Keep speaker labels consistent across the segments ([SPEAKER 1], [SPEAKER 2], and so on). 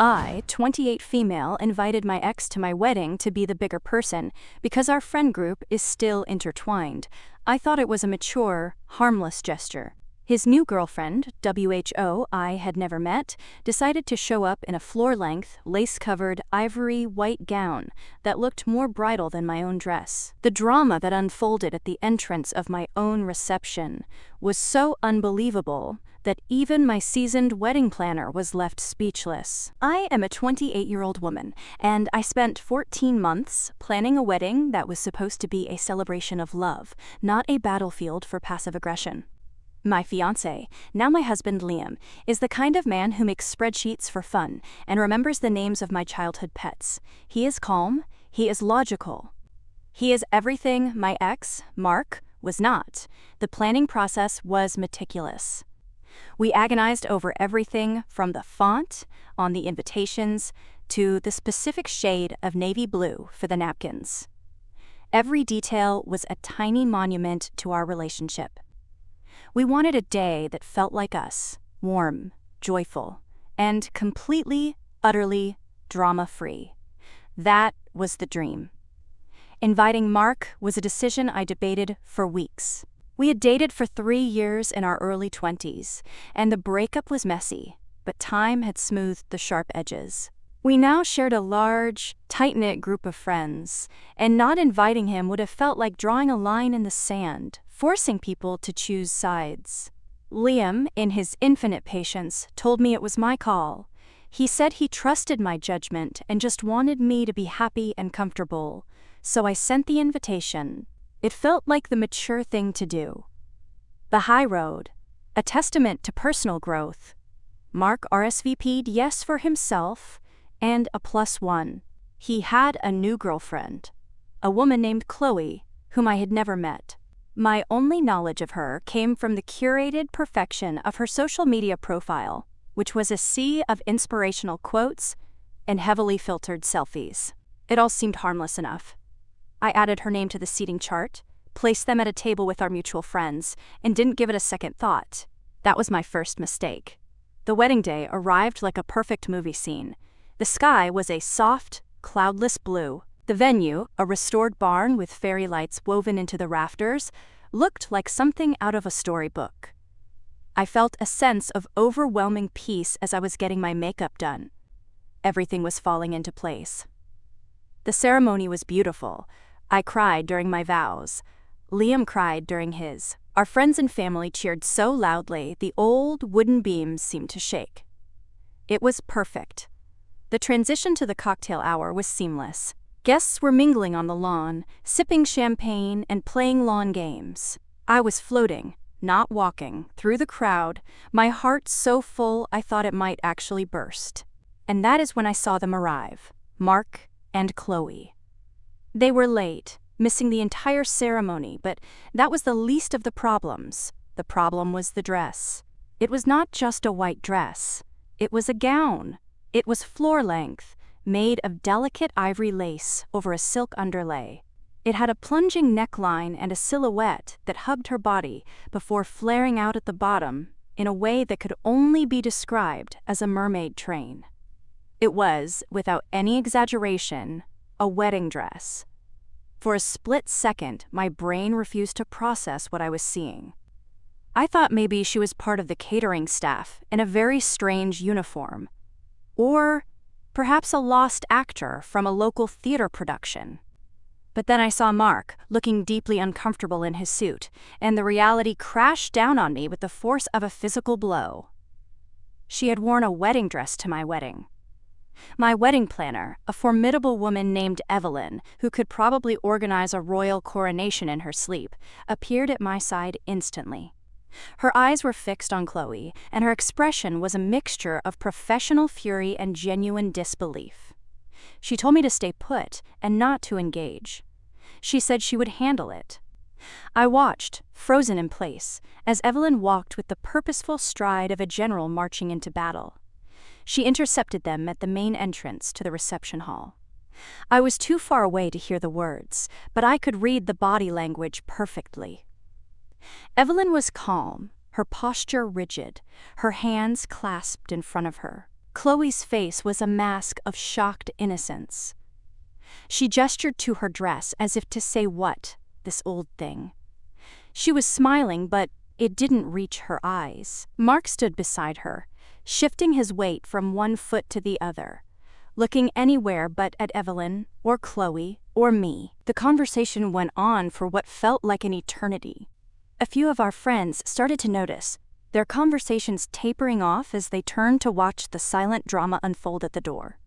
[SPEAKER 1] I, 28 female, invited my ex to my wedding to be the bigger person because our friend group is still intertwined. I thought it was a mature, harmless gesture. His new girlfriend, WHO, I had never met, decided to show up in a floor-length, lace-covered, ivory white gown that looked more bridal than my own dress. The drama that unfolded at the entrance of my own reception was so unbelievable that even my seasoned wedding planner was left speechless. I am a 28-year-old woman, and I spent 14 months planning a wedding that was supposed to be a celebration of love, not a battlefield for passive aggression. My fiancé, now my husband Liam, is the kind of man who makes spreadsheets for fun and remembers the names of my childhood pets. He is calm, he is logical. He is everything my ex, Mark, was not. The planning process was meticulous. We agonized over everything from the font on the invitations to the specific shade of navy blue for the napkins. Every detail was a tiny monument to our relationship. We wanted a day that felt like us, warm, joyful, and completely, utterly drama-free. That was the dream. Inviting Mark was a decision I debated for weeks. We had dated for 3 years in our early 20s, and the breakup was messy, but time had smoothed the sharp edges. We now shared a large, tight-knit group of friends, and not inviting him would have felt like drawing a line in the sand, forcing people to choose sides. Liam, in his infinite patience, told me it was my call. He said he trusted my judgment and just wanted me to be happy and comfortable, so I sent the invitation. It felt like the mature thing to do. The high road, a testament to personal growth. Mark RSVP'd yes for himself, and a +1. He had a new girlfriend, a woman named Chloe, whom I had never met. My only knowledge of her came from the curated perfection of her social media profile, which was a sea of inspirational quotes and heavily filtered selfies. It all seemed harmless enough. I added her name to the seating chart, placed them at a table with our mutual friends, and didn't give it a second thought. That was my first mistake. The wedding day arrived like a perfect movie scene. The sky was a soft, cloudless blue. The venue, a restored barn with fairy lights woven into the rafters, looked like something out of a storybook. I felt a sense of overwhelming peace as I was getting my makeup done. Everything was falling into place. The ceremony was beautiful. I cried during my vows. Liam cried during his. Our friends and family cheered so loudly the old wooden beams seemed to shake. It was perfect. The transition to the cocktail hour was seamless. Guests were mingling on the lawn, sipping champagne and playing lawn games. I was floating, not walking, through the crowd, my heart so full I thought it might actually burst. And that is when I saw them arrive, Mark and Chloe. They were late, missing the entire ceremony, but that was the least of the problems. The problem was the dress. It was not just a white dress. It was a gown. It was floor-length, made of delicate ivory lace over a silk underlay. It had a plunging neckline and a silhouette that hugged her body before flaring out at the bottom in a way that could only be described as a mermaid train. It was, without any exaggeration, a wedding dress. For a split second, my brain refused to process what I was seeing. I thought maybe she was part of the catering staff in a very strange uniform. Or perhaps a lost actor from a local theater production. But then I saw Mark, looking deeply uncomfortable in his suit, and the reality crashed down on me with the force of a physical blow. She had worn a wedding dress to my wedding. My wedding planner, a formidable woman named Evelyn, who could probably organize a royal coronation in her sleep, appeared at my side instantly. Her eyes were fixed on Chloe, and her expression was a mixture of professional fury and genuine disbelief. She told me to stay put and not to engage. She said she would handle it. I watched, frozen in place, as Evelyn walked with the purposeful stride of a general marching into battle. She intercepted them at the main entrance to the reception hall. I was too far away to hear the words, but I could read the body language perfectly. Evelyn was calm, her posture rigid, her hands clasped in front of her. Chloe's face was a mask of shocked innocence. She gestured to her dress as if to say, "What, this old thing?" She was smiling, but it didn't reach her eyes. Mark stood beside her, shifting his weight from one foot to the other, looking anywhere but at Evelyn, or Chloe, or me. The conversation went on for what felt like an eternity. A few of our friends started to notice, their conversations tapering off as they turned to watch the silent drama unfold at the door.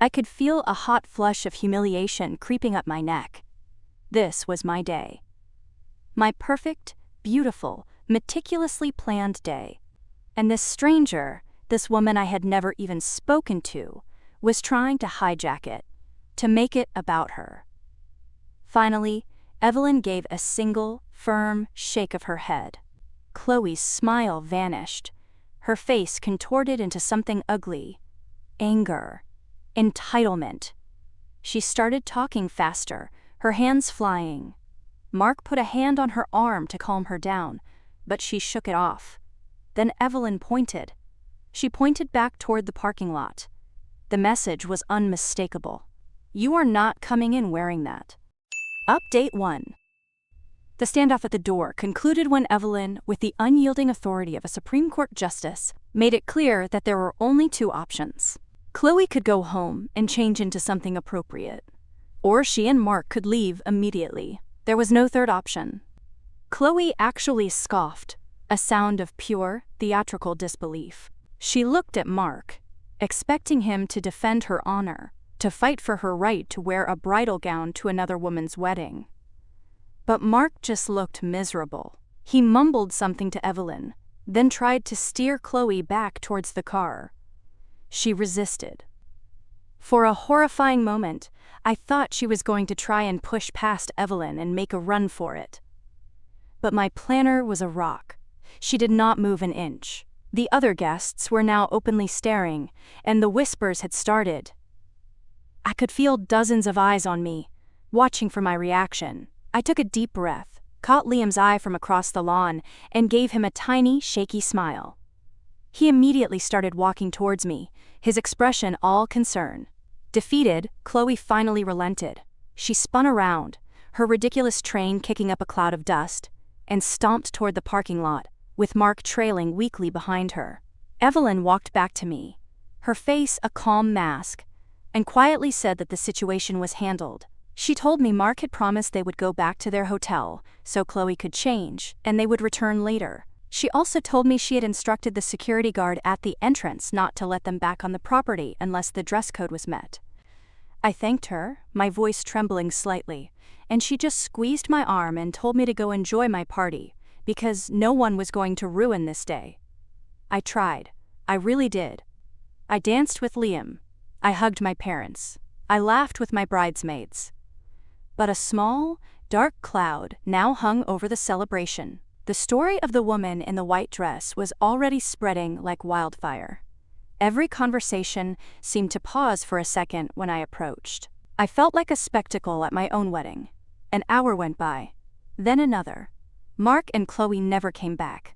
[SPEAKER 1] I could feel a hot flush of humiliation creeping up my neck. This was my day. My perfect, beautiful, meticulously planned day. And this stranger, this woman I had never even spoken to, was trying to hijack it, to make it about her. Finally, Evelyn gave a single, firm shake of her head. Chloe's smile vanished, her face contorted into something ugly. Anger. Entitlement. She started talking faster, her hands flying. Mark put a hand on her arm to calm her down, but she shook it off. Then Evelyn pointed. She pointed back toward the parking lot. The message was unmistakable. "You are not coming in wearing that." Update 1. The standoff at the door concluded when Evelyn, with the unyielding authority of a Supreme Court justice, made it clear that there were only two options. Chloe could go home and change into something appropriate, or she and Mark could leave immediately. There was no third option. Chloe actually scoffed, a sound of pure, theatrical disbelief. She looked at Mark, expecting him to defend her honor, to fight for her right to wear a bridal gown to another woman's wedding. But Mark just looked miserable. He mumbled something to Evelyn, then tried to steer Chloe back towards the car. She resisted. For a horrifying moment, I thought she was going to try and push past Evelyn and make a run for it. But my planner was a rock. She did not move an inch. The other guests were now openly staring, and the whispers had started. I could feel dozens of eyes on me, watching for my reaction. I took a deep breath, caught Liam's eye from across the lawn, and gave him a tiny, shaky smile. He immediately started walking towards me, his expression all concern. Defeated, Chloe finally relented. She spun around, her ridiculous train kicking up a cloud of dust, and stomped toward the parking lot, with Mark trailing weakly behind her. Evelyn walked back to me, her face a calm mask, and quietly said that the situation was handled. She told me Mark had promised they would go back to their hotel, so Chloe could change, and they would return later. She also told me she had instructed the security guard at the entrance not to let them back on the property unless the dress code was met. I thanked her, my voice trembling slightly, and she just squeezed my arm and told me to go enjoy my party, because no one was going to ruin this day. I tried. I really did. I danced with Liam. I hugged my parents. I laughed with my bridesmaids. But a small, dark cloud now hung over the celebration. The story of the woman in the white dress was already spreading like wildfire. Every conversation seemed to pause for a second when I approached. I felt like a spectacle at my own wedding. An hour went by, then another. Mark and Chloe never came back.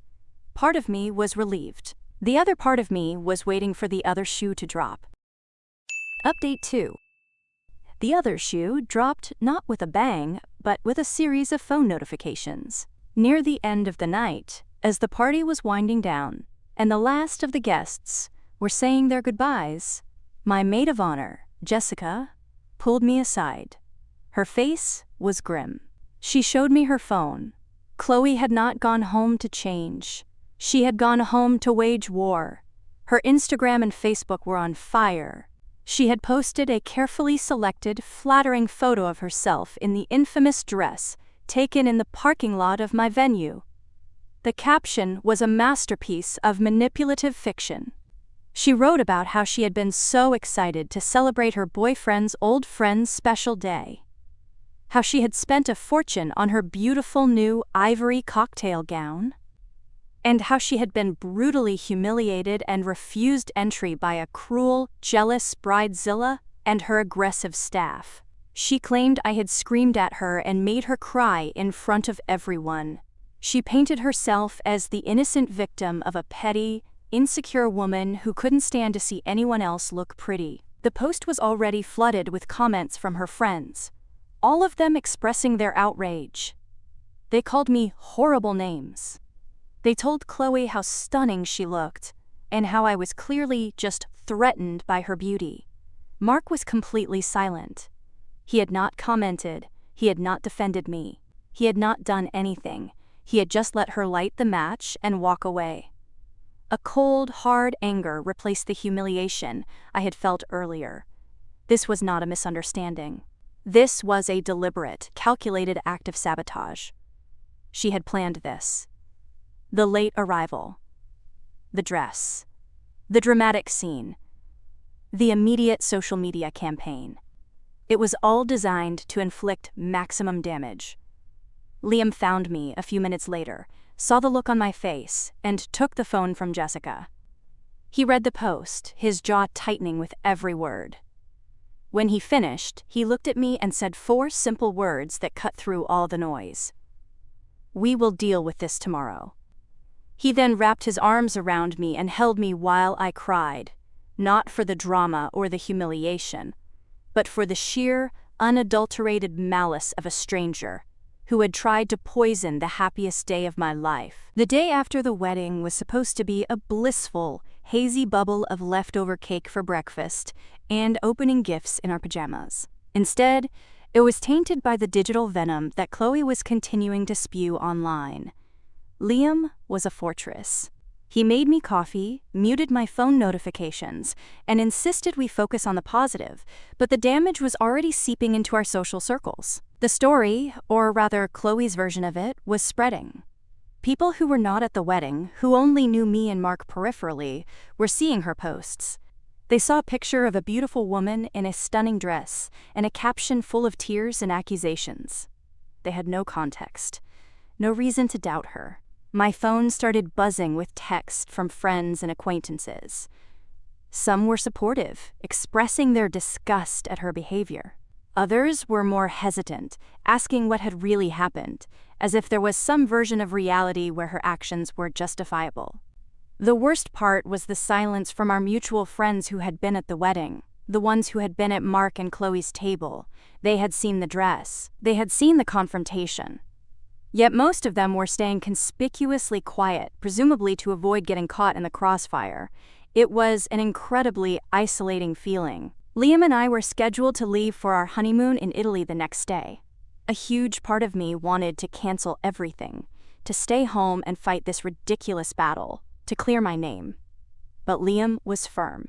[SPEAKER 1] Part of me was relieved. The other part of me was waiting for the other shoe to drop. Update 2. The other shoe dropped not with a bang, but with a series of phone notifications. Near the end of the night, as the party was winding down, and the last of the guests were saying their goodbyes, my maid of honor, Jessica, pulled me aside. Her face was grim. She showed me her phone. Chloe had not gone home to change. She had gone home to wage war. Her Instagram and Facebook were on fire. She had posted a carefully selected, flattering photo of herself in the infamous dress taken in the parking lot of my venue. The caption was a masterpiece of manipulative fiction. She wrote about how she had been so excited to celebrate her boyfriend's old friend's special day. How she had spent a fortune on her beautiful new ivory cocktail gown. And how she had been brutally humiliated and refused entry by a cruel, jealous Bridezilla and her aggressive staff. She claimed I had screamed at her and made her cry in front of everyone. She painted herself as the innocent victim of a petty, insecure woman who couldn't stand to see anyone else look pretty. The post was already flooded with comments from her friends, all of them expressing their outrage. They called me horrible names. They told Chloe how stunning she looked, and how I was clearly just threatened by her beauty. Mark was completely silent. He had not commented, he had not defended me, he had not done anything. He had just let her light the match and walk away. A cold, hard anger replaced the humiliation I had felt earlier. This was not a misunderstanding. This was a deliberate, calculated act of sabotage. She had planned this. The late arrival, the dress, the dramatic scene, the immediate social media campaign. It was all designed to inflict maximum damage. Liam found me a few minutes later, saw the look on my face, and took the phone from Jessica. He read the post, his jaw tightening with every word. When he finished, he looked at me and said 4 simple words that cut through all the noise. "We will deal with this tomorrow." He then wrapped his arms around me and held me while I cried, not for the drama or the humiliation, but for the sheer, unadulterated malice of a stranger who had tried to poison the happiest day of my life. The day after the wedding was supposed to be a blissful, hazy bubble of leftover cake for breakfast and opening gifts in our pajamas. Instead, it was tainted by the digital venom that Chloe was continuing to spew online. Liam was a fortress. He made me coffee, muted my phone notifications, and insisted we focus on the positive, but the damage was already seeping into our social circles. The story, or rather Chloe's version of it, was spreading. People who were not at the wedding, who only knew me and Mark peripherally, were seeing her posts. They saw a picture of a beautiful woman in a stunning dress and a caption full of tears and accusations. They had no context, no reason to doubt her. My phone started buzzing with texts from friends and acquaintances. Some were supportive, expressing their disgust at her behavior. Others were more hesitant, asking what had really happened, as if there was some version of reality where her actions were justifiable. The worst part was the silence from our mutual friends who had been at the wedding, the ones who had been at Mark and Chloe's table. They had seen the dress. They had seen the confrontation. Yet most of them were staying conspicuously quiet, presumably to avoid getting caught in the crossfire. It was an incredibly isolating feeling. Liam and I were scheduled to leave for our honeymoon in Italy the next day. A huge part of me wanted to cancel everything, to stay home and fight this ridiculous battle, to clear my name. But Liam was firm.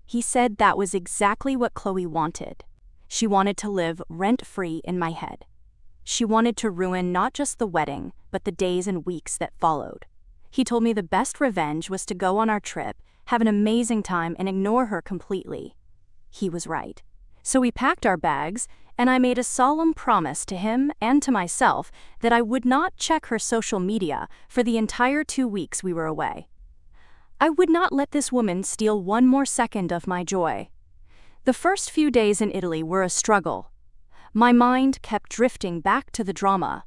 [SPEAKER 1] He said that was exactly what Chloe wanted. She wanted to live rent-free in my head. She wanted to ruin not just the wedding, but the days and weeks that followed. He told me the best revenge was to go on our trip, have an amazing time, and ignore her completely. He was right. So we packed our bags, and I made a solemn promise to him and to myself that I would not check her social media for the entire 2 weeks we were away. I would not let this woman steal one more second of my joy. The first few days in Italy were a struggle. My mind kept drifting back to the drama.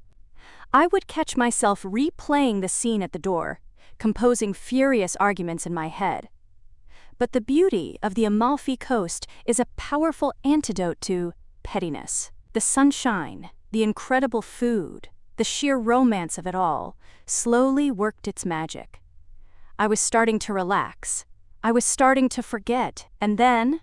[SPEAKER 1] I would catch myself replaying the scene at the door, composing furious arguments in my head. But the beauty of the Amalfi Coast is a powerful antidote to pettiness. The sunshine, the incredible food, the sheer romance of it all slowly worked its magic. I was starting to relax. I was starting to forget. And then,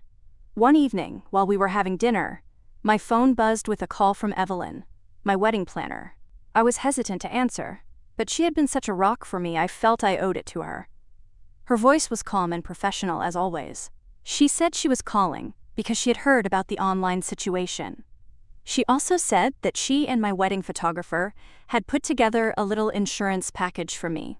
[SPEAKER 1] one evening, while we were having dinner, my phone buzzed with a call from Evelyn, my wedding planner. I was hesitant to answer, but she had been such a rock for me I felt I owed it to her. Her voice was calm and professional as always. She said she was calling because she had heard about the online situation. She also said that she and my wedding photographer had put together a little insurance package for me.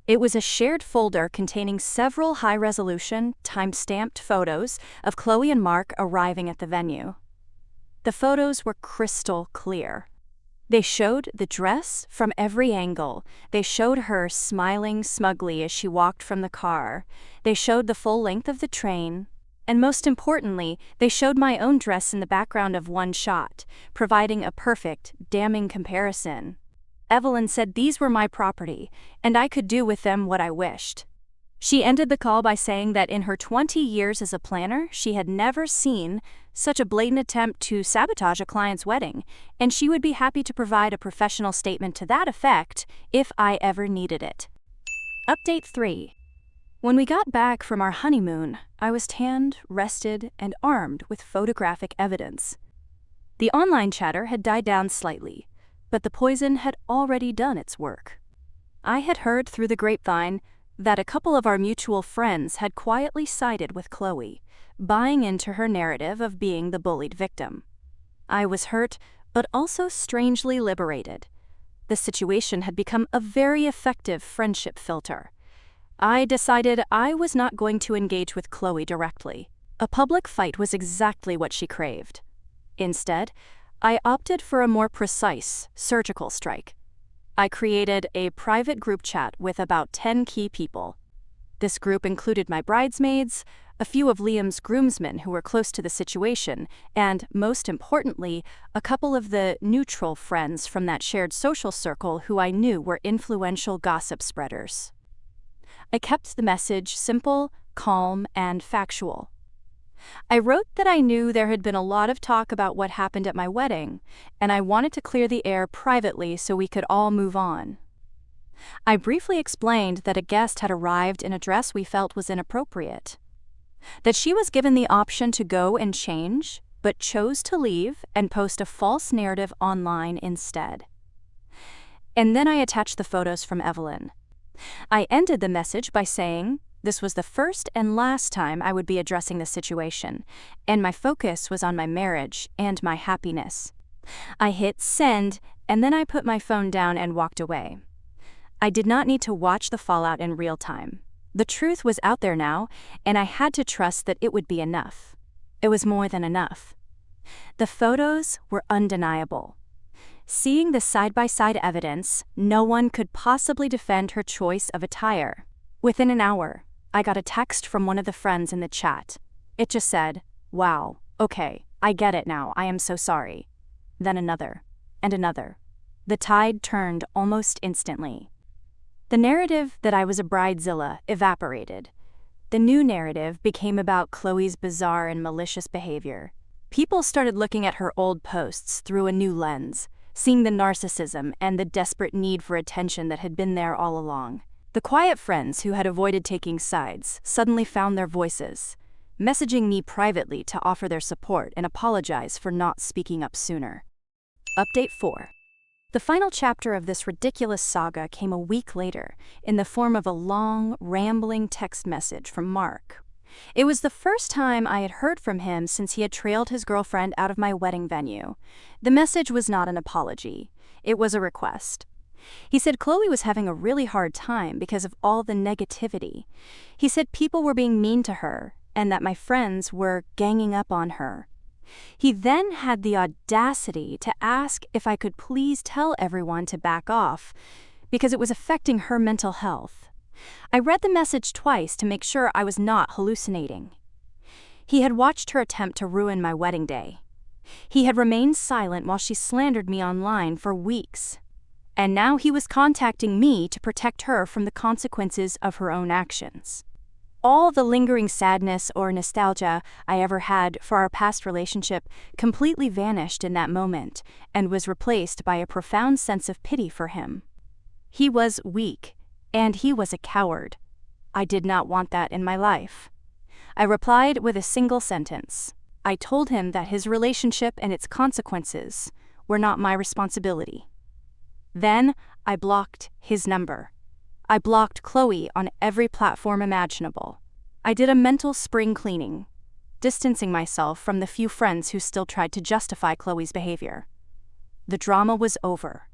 [SPEAKER 1] It was a shared folder containing several high-resolution, time-stamped photos of Chloe and Mark arriving at the venue. The photos were crystal clear. They showed the dress from every angle. They showed her smiling smugly as she walked from the car. They showed the full length of the train. And most importantly, they showed my own dress in the background of one shot, providing a perfect, damning comparison. Evelyn said these were my property, and I could do with them what I wished. She ended the call by saying that in her 20 years as a planner, she had never seen such a blatant attempt to sabotage a client's wedding, and she would be happy to provide a professional statement to that effect if I ever needed it. Update 3. When we got back from our honeymoon, I was tanned, rested, and armed with photographic evidence. The online chatter had died down slightly, but the poison had already done its work. I had heard through the grapevine that a couple of our mutual friends had quietly sided with Chloe, buying into her narrative of being the bullied victim. I was hurt, but also strangely liberated. The situation had become a very effective friendship filter. I decided I was not going to engage with Chloe directly. A public fight was exactly what she craved. Instead, I opted for a more precise, surgical strike. I created a private group chat with about 10 key people. This group included my bridesmaids, a few of Liam's groomsmen who were close to the situation, and, most importantly, a couple of the neutral friends from that shared social circle who I knew were influential gossip spreaders. I kept the message simple, calm, and factual. I wrote that I knew there had been a lot of talk about what happened at my wedding, and I wanted to clear the air privately so we could all move on. I briefly explained that a guest had arrived in a dress we felt was inappropriate, that she was given the option to go and change, but chose to leave and post a false narrative online instead. And then I attached the photos from Evelyn. I ended the message by saying this was the first and last time I would be addressing the situation, and my focus was on my marriage and my happiness. I hit send, and then I put my phone down and walked away. I did not need to watch the fallout in real time. The truth was out there now, and I had to trust that it would be enough. It was more than enough. The photos were undeniable. Seeing the side-by-side evidence, no one could possibly defend her choice of attire. Within an hour, I got a text from one of the friends in the chat. It just said, "Wow, okay, I get it now, I am so sorry." Then another, and another. The tide turned almost instantly. The narrative that I was a bridezilla evaporated. The new narrative became about Chloe's bizarre and malicious behavior. People started looking at her old posts through a new lens, seeing the narcissism and the desperate need for attention that had been there all along. The quiet friends who had avoided taking sides suddenly found their voices, messaging me privately to offer their support and apologize for not speaking up sooner. Update 4. The final chapter of this ridiculous saga came a week later, in the form of a long, rambling text message from Mark. It was the first time I had heard from him since he had trailed his girlfriend out of my wedding venue. The message was not an apology. It was a request. He said Chloe was having a really hard time because of all the negativity. He said people were being mean to her, and that my friends were ganging up on her. He then had the audacity to ask if I could please tell everyone to back off, because it was affecting her mental health. I read the message twice to make sure I was not hallucinating. He had watched her attempt to ruin my wedding day. He had remained silent while she slandered me online for weeks. And now he was contacting me to protect her from the consequences of her own actions. All the lingering sadness or nostalgia I ever had for our past relationship completely vanished in that moment and was replaced by a profound sense of pity for him. He was weak, and he was a coward. I did not want that in my life. I replied with a single sentence. I told him that his relationship and its consequences were not my responsibility. Then I blocked his number. I blocked Chloe on every platform imaginable. I did a mental spring cleaning, distancing myself from the few friends who still tried to justify Chloe's behavior. The drama was over.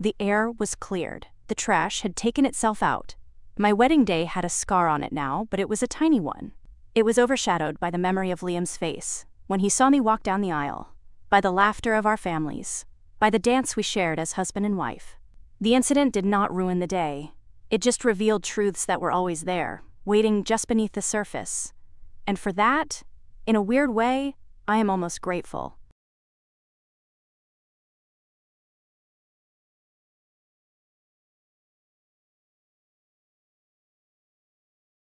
[SPEAKER 1] The air was cleared. The trash had taken itself out. My wedding day had a scar on it now, but it was a tiny one. It was overshadowed by the memory of Liam's face when he saw me walk down the aisle, by the laughter of our families, by the dance we shared as husband and wife. The incident did not ruin the day. It just revealed truths that were always there, waiting just beneath the surface. And for that, in a weird way, I am almost grateful.